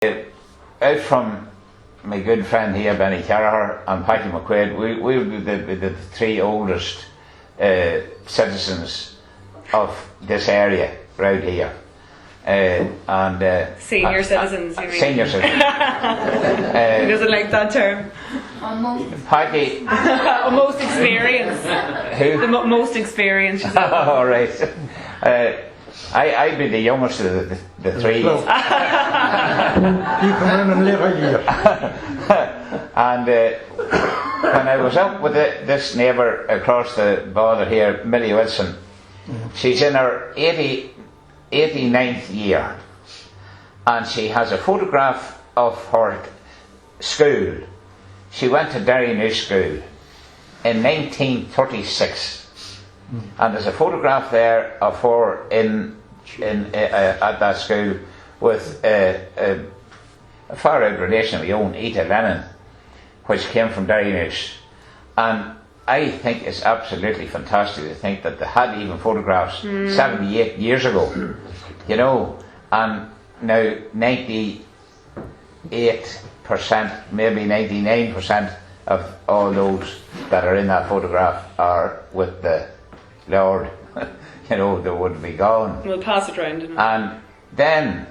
Out from my good friend here, Benny Carraher, and Paddy McQuaid, we were the three oldest citizens of this area right here. Senior citizens, you mean? Senior citizens. He doesn't like that term. Paddy. Most experienced. Who? The most experienced. All right. I'd be the youngest of the three. You come in and live a year. And when I was out with this neighbour across the border here, Millie Wilson, she's in her 89th year, and she has a photograph of her school. She went to Derry New School in 1936, and there's a photograph there of her at that school with a far out relation of my own, Ita Lennon, which came from Derry News. And I think it's absolutely fantastic to think that they had even photographs 78 years ago, you know, and now 98%, maybe 99% of all those that are in that photograph are with the Lord. You know, they would be gone. We'll pass it round. And then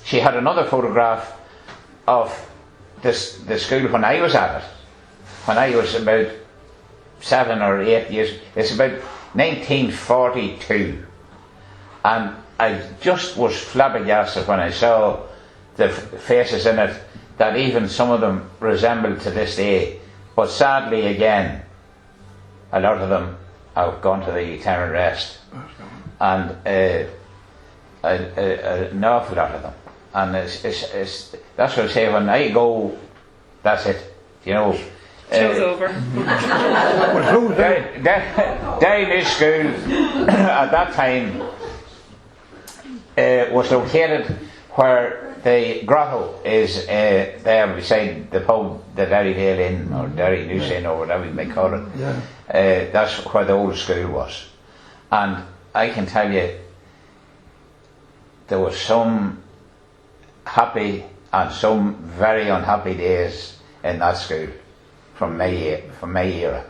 she had another photograph of the school when I was at it. When I was about 7 or 8 years, it's about 1942, and I just was flabbergasted when I saw the faces in it, that even some of them resembled to this day, but sadly again, a lot of them have gone to the eternal rest, and an awful lot of them, and it's that's what I say, when I go, that's it, you know. Show's over. Derry New School at that time was located where the grotto is there beside the pub, the Derrydale Inn or Derry News Inn or whatever you may call it. Yeah. That's where the old school was, and I can tell you there was some happy and some very unhappy days in that school. From my era.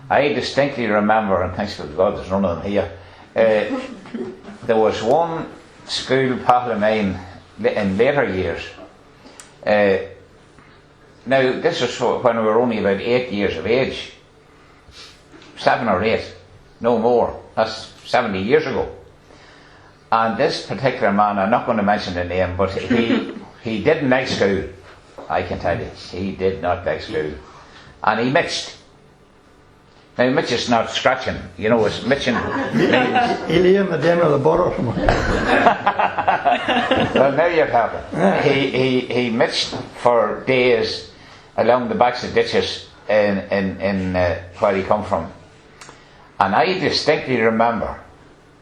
I distinctly remember, and thanks to God there's none of them here, there was one school pal of mine in later years. Now this was when we were only about 8 years of age. 7 or 8, no more. That's 70 years ago. And this particular man, I'm not going to mention the name, but he didn't like school. I can tell you, he did not like school. And he mitched. Now, mitch is not scratching, you know, it's mitching. He lay in the den of the borough. Well, now you're talking. He mitched for days along the backs of ditches in where he come from. And I distinctly remember,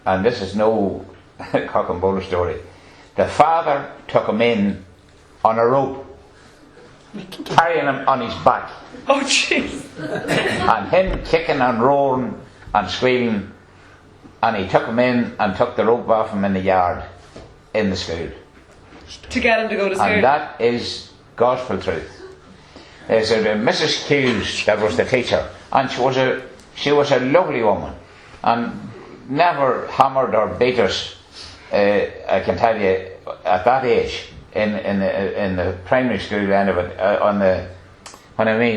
and this is no cock and bull story, the father took him in on a rope, carrying him on his back. Oh, jeez. And him kicking and roaring and squealing, and he took him in and took the rope off him in the yard in the school. To get him to go to school. And that is gospel truth. There's a Mrs. Hughes that was the teacher, and she was a lovely woman, and never hammered or beat us. I can tell you, at that age, in the primary school end of it,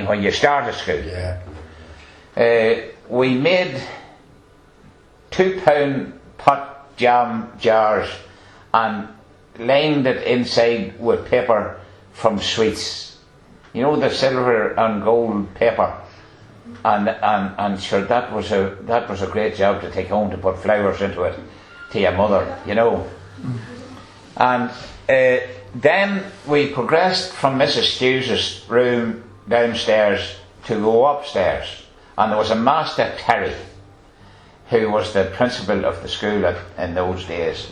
when you start at school. Yeah. We made £2 pot jam jars and lined it inside with paper from sweets. You know, the silver and gold paper. And sure, that was a great job to take home, to put flowers into it to your mother, you know. And then we progressed from Mrs. Hughes' room downstairs to go upstairs, and there was a Master Terry who was the principal of the school in those days.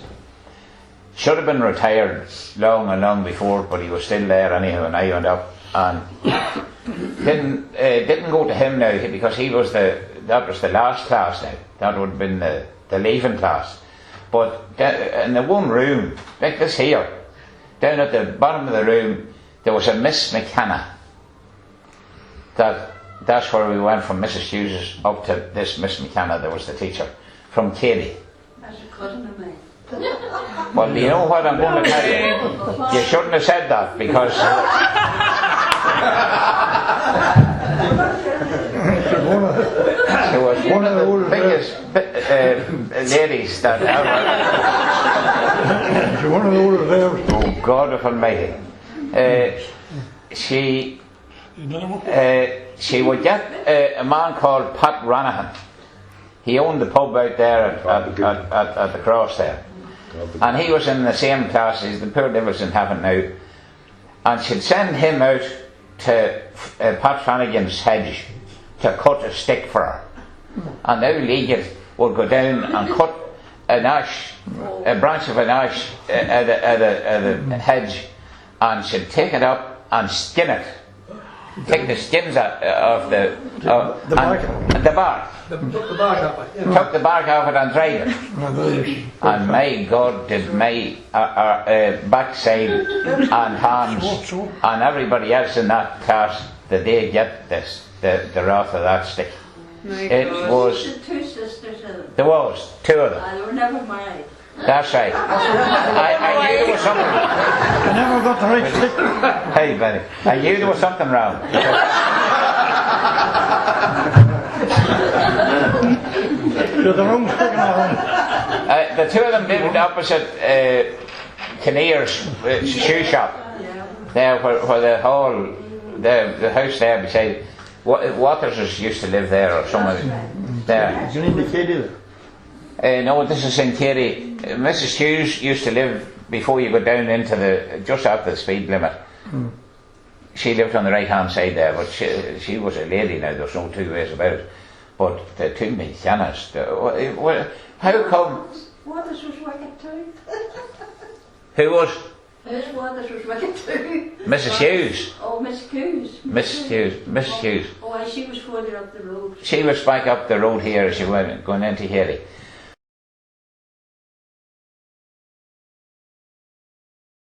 Should have been retired long and long before, but he was still there anyhow, and I went up and didn't go to him now, because that was the last class now. That would have been the leaving class. But in the one room, like this here, down at the bottom of the room, there was a Miss McKenna. That's where we went from Mrs. Hughes up to this Miss McKenna. There was the teacher from Katie. That's a cousin of mine. Well, you know what I'm going to tell you? You shouldn't have said that because she was one of the biggest ladies that ever. She's one of the older girls. Oh God of Almighty! She would get a man called Pat Ranahan. He owned the pub out there at the cross there. And he was in the same class as the poor devil's in heaven now. And she'd send him out to Pat Flanagan's hedge to cut a stick for her. And now Leggett would go down and cut an ash, a branch of an ash at a hedge, and she'd take it up and skin it. Take the skins off the bark. The bark off it. Took the bark off it and dried it. And my God, did my backside and hands and everybody else in that class, did they get this, the wrath of that stick. It was. Two sisters of them. There was two of them. They were never married. That's right. I knew there was something. I never got the right stick. Hey, Benny. I knew there was something wrong. You're the wrong stick in the home. The two of them lived opposite Kinnear's shoe shop. There, where the hall, the house there beside. Waters used to live there, or someone there. You need the Katie there. No, this is in Kerry. Mrs. Hughes used to live before you go down into just after the speed limit. She lived on the right hand side there, but she was a lady now, there's no two ways about it. But the two McKennas, how come? Waters was wicked too. Who was? Whose Waters was wicked too? Mrs. Hughes. Oh, Miss Hughes. Mrs. Hughes. Oh, she was further up the road. She was back up the road here as you went going into Kerry.